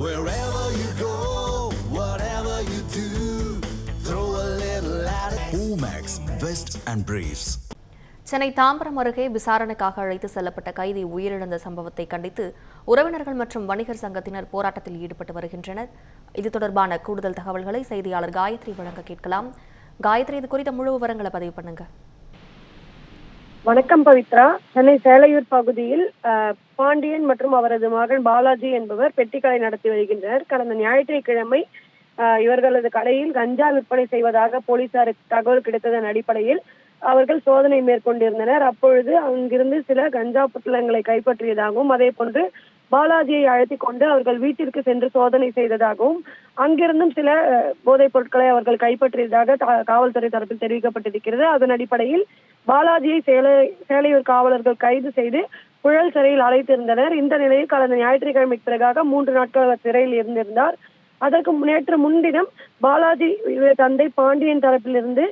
Wherever you go, whatever you do, throw a little at it. Omax, Vest and Briefs. Chennai Tambaram அருகே விசாரணைக்காக அழைத்து செல்லப்பட்ட கைதி உயிரிழந்த சம்பவத்தை கண்டித்து உறவினர்கள் மற்றும் வணிகர் சங்கத்தினர் போராட்டத்தில் ஈடுபட்டு வருகின்றனர். இது தொடர்பான கூடுதல் தகவல்களை செய்தியாளர் காயத்ரி வழங்க கேட்கலாம். காயத்ரி, இது குறித்த முழு விவரங்களை பதிவு பண்ணுங்க. வணக்கம் பவித்ரா. சென்னை சேலையூர் பகுதியில் பாண்டியன் மற்றும் அவரது மகன் பாலாஜி என்பவர் பெட்டிக்கடை நடத்தி வருகின்றனர். கடந்த ஞாயிற்றுக்கிழமை இவர்களது கடையில் கஞ்சா விற்பனை செய்வதாக போலீசாருக்கு தகவல் கிடைத்ததன் அடிப்படையில் அவர்கள் சோதனை மேற்கொண்டிருந்தனர். அப்பொழுது அங்கிருந்து சில கஞ்சா பொட்டலங்களை கைப்பற்றியதாகவும் அதே போன்று பாலாஜியை அழைத்துக் கொண்டு அவர்கள் வீட்டிற்கு சென்று சோதனை செய்ததாகவும் அங்கிருந்தும் சில போதைப் பொருட்களை அவர்கள் கைப்பற்றியதாக காவல்துறை தரப்பில் தெரிவிக்கப்பட்டிருக்கிறது. அதன் அடிப்படையில் பாலாஜியை சேலையூர் காவலர்கள் கைது செய்து புழல் சிறையில் அழைத்திருந்தனர். இந்த நிலையில் கடந்த ஞாயிற்றுக்கிழமைக்கு பிறகாக 3 நாட்கள் சிறையில் இருந்திருந்தார். அதற்கு நேற்று முன்தினம் பாலாஜி தந்தை பாண்டியன் தரப்பிலிருந்து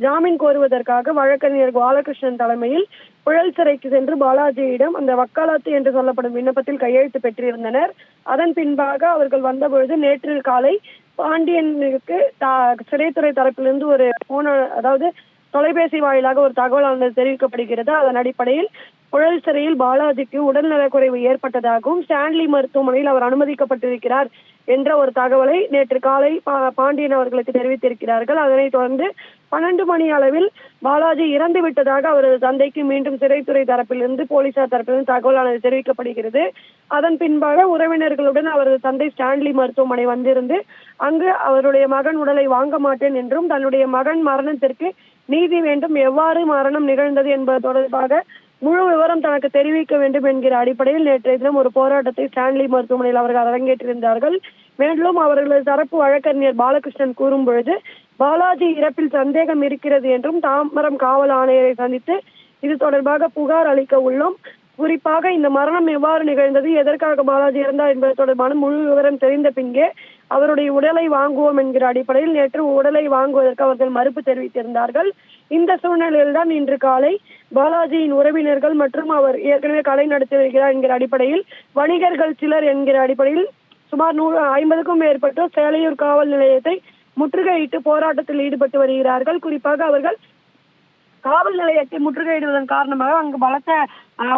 ஜாமீன் கோருவதற்காக வழக்கறிஞர் பாலகிருஷ்ணன் தலைமையில் புழல் சிறைக்கு சென்று பாலாஜியிடம் அந்த வக்காலத்து என்று சொல்லப்படும் விண்ணப்பத்தில் கையெழுத்து பெற்றிருந்தனர். அதன் பின்பாக அவர்கள் வந்தபொழுது நேற்று காலை பாண்டியனுக்கு சிறைத்துறை தரப்பிலிருந்து ஒரு தொலைபேசி வாயிலாக ஒரு தகவலானது தெரிவிக்கப்படுகிறது. அதன் அடிப்படையில் புழல் சிறையில் பாலாஜிக்கு உடல்நலக்குறைவு ஏற்பட்டதாகவும் ஸ்டான்லி மருத்துவமனையில் அவர் அனுமதிக்கப்பட்டிருக்கிறார் என்ற ஒரு தகவலை நேற்று காலை பாண்டியன் அவர்களுக்கு தெரிவித்திருக்கிறார்கள். அதனைத் தொடர்ந்து 12 மணி அளவில் பாலாஜி இறந்து விட்டதாக அவரது தந்தைக்கு மீண்டும் சிறைத்துறை தரப்பிலிருந்து போலீசார் தரப்பிலிருந்து தகவலானது தெரிவிக்கப்படுகிறது. அதன் பின்பாக உறவினர்களுடன் அவரது தந்தை ஸ்டான்லி மருத்துவமனை வந்திருந்து அங்கு அவருடைய மகன் உடலை வாங்க மாட்டேன் என்றும் தன்னுடைய மகன் மரணத்திற்கு நீதி வேண்டும், எவ்வாறு மரணம் நிகழ்ந்தது என்பது தொடர்பாக முழு விவரம் தனக்கு தெரிவிக்க வேண்டும் என்கிற அடிப்படையில் நேற்றைய தினம் ஒரு போராட்டத்தை ஸ்டான்லி மருத்துவமனையில் அவர்கள் அரங்கேற்றிருந்தார்கள். மேலும் அவர்களது தரப்பு வழக்கறிஞர் பாலகிருஷ்ணன் கூறும் பொழுது பாலாஜி இறப்பில் சந்தேகம் இருக்கிறது என்றும் தாம்பரம் காவல் ஆணையரை சந்தித்து இது தொடர்பாக புகார் அளிக்க உள்ளோம். குறிப்பாக இந்த மரணம் எவ்வாறு நிகழ்ந்தது, எதற்காக பாலாஜி இறந்தார் என்பது தொடர்பான முழு விவரம் தெரிந்த பின்பே அவருடைய உடலை வாங்குவோம் என்கிற அடிப்படையில் நேற்று உடலை வாங்குவதற்கு அவர்கள் மறுப்பு தெரிவித்திருந்தார்கள். இந்த சூழ்நிலையில்தான் இன்று காலை பாலாஜியின் உறவினர்கள் மற்றும் அவர் ஏற்கனவே கடை நடத்தி வருகிறார் என்கிற அடிப்படையில் வணிகர்கள் சிலர் என்கிற அடிப்படையில் சுமார் 150க்கும் மேற்பட்டோர் சேலையூர் காவல் நிலையத்தை முற்றுகையிட்டு போராட்டத்தில் ஈடுபட்டு வருகிறார்கள். குறிப்பாக அவர்கள் காவல் நிலையத்தை முற்றுகையிடுவதன் காரணமாக அங்கு பலத்த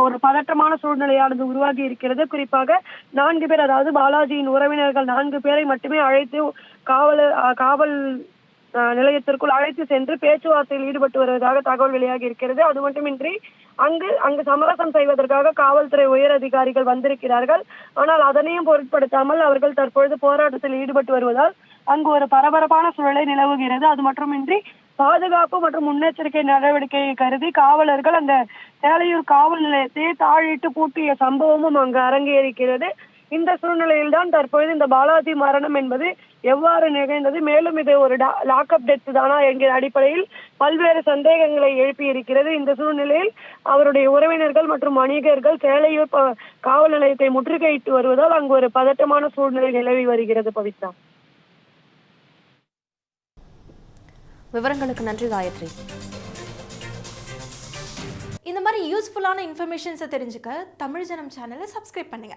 ஒரு பதற்றமான சூழ்நிலையானது உருவாகி இருக்கிறது. குறிப்பாக 4 பேர், அதாவது பாலாஜியின் உறவினர்கள் 4 பேரை மட்டுமே அழைத்து காவல் நிலையத்திற்குள் அழைத்து சென்று பேச்சுவார்த்தையில் ஈடுபட்டு வருவதாக தகவல் வெளியாகி இருக்கிறது. அது மட்டுமின்றி அங்கு சமரசம் செய்வதற்காக காவல்துறை உயர் அதிகாரிகள் வந்திருக்கிறார்கள். ஆனால் அதனையும் பொருட்படுத்தாமல் அவர்கள் தற்பொழுது போராட்டத்தில் ஈடுபட்டு வருவதால் அங்கு ஒரு பரபரப்பான சூழலை நிலவுகிறது. அது மட்டுமின்றி பாதுகாப்பு மற்றும் முன்னெச்சரிக்கை நடவடிக்கையை கருதி காவலர்கள் அந்த சேலையூர் காவல் நிலையத்தை தாழிட்டு பூட்டிய சம்பவமும் அங்கு அரங்கேறிக்கிறது. இந்த சூழ்நிலையில் தான் தற்பொழுது இந்த பாலாஜி மரணம் என்பது எவ்வாறு நிகழ்ந்தது, மேலும் இது ஒரு லாக்அப் டெத் தானா என்கிற அடிப்படையில் பல்வேறு சந்தேகங்களை எழுப்பி இருக்கிறது. இந்த சூழ்நிலையில் அவருடைய உறவினர்கள் மற்றும் வணிகர்கள் சேலையூர் காவல் நிலையத்தை முற்றுகையிட்டு வருவதால் அங்கு ஒரு பதட்டமான சூழ்நிலை நிலவி வருகிறது. பவித்ரா, விவரங்களுக்கு நன்றி காயத்ரி. இந்த மாதிரி யூஸ்ஃபுல்லான இன்ஃபர்மேஷன்ஸை தெரிஞ்சுக்க தமிழ் ஜனம் சேனலை சப்ஸ்கிரைப் பண்ணுங்க.